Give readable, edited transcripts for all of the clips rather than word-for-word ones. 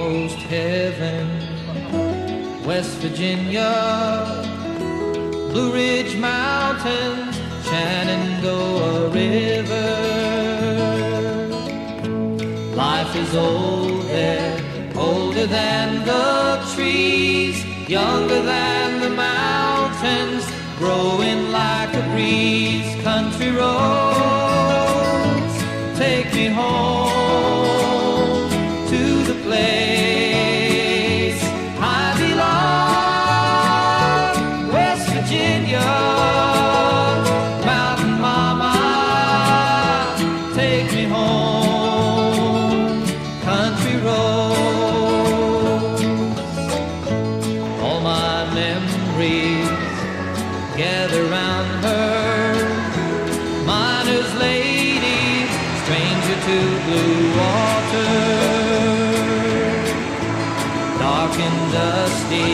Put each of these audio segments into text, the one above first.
almost heaven. West Virginia, Blue Ridge Mountains, Shenandoah River. Life is old there, older than the trees, younger than the mountains, growing like a breeze. Country roads, take me home to the place I belong. West Virginia, mountain mama, take me home. Country roads, all my memories gather round her. Miner's lady, stranger to blue water. Dark and dusty,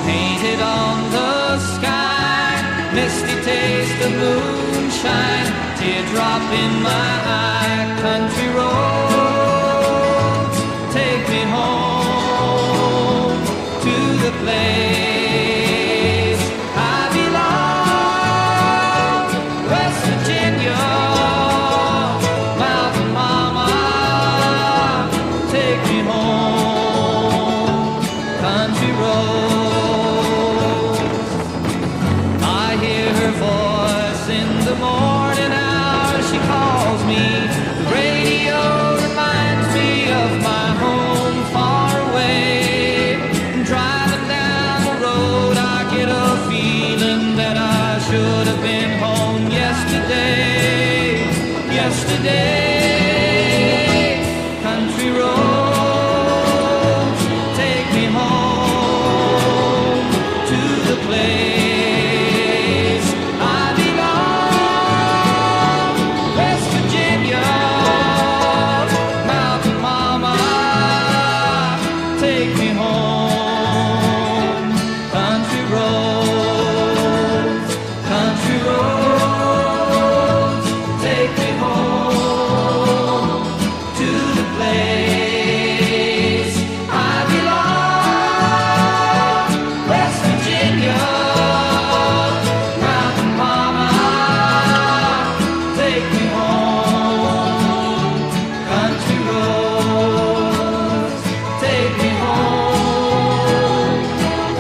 painted on the sky. Misty taste of moonshine, teardrop in my eye. Country roads, take me home to the place I belong. West Virginia, mountain mama, take me home. Country roads, I hear her voice in the morning hour. She calls me. The radio reminds me of my home far away. Driving down the road, I get a feeling that I should have been home yesterday. Yesterday, country roads, take me home to the place I belong. West Virginia, mountain mama, take me home. Country roads, country roads, take me home to the place I belong. West Virginia, mountain mama, take me home. Country roads, take me home.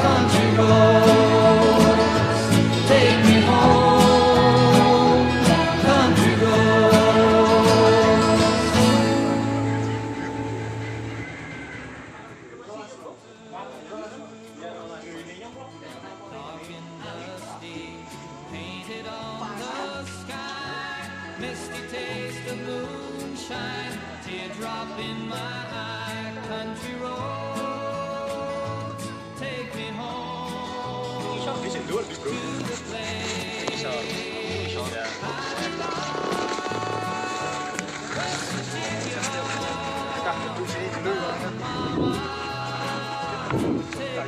Country roads, take me home. Country roads. Dark and dusty, painted on the sky. Misty taste of moonshine, teardrop in my eye. Country roads, take me home to the place I belong. West Virginia, take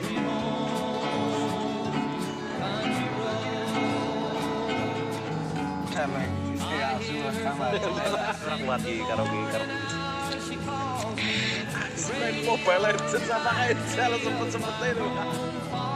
me home. Country roads. lagi karaoke. She calls me. Main Mobile Legends sama Angel sempet-sempetnya itu. Far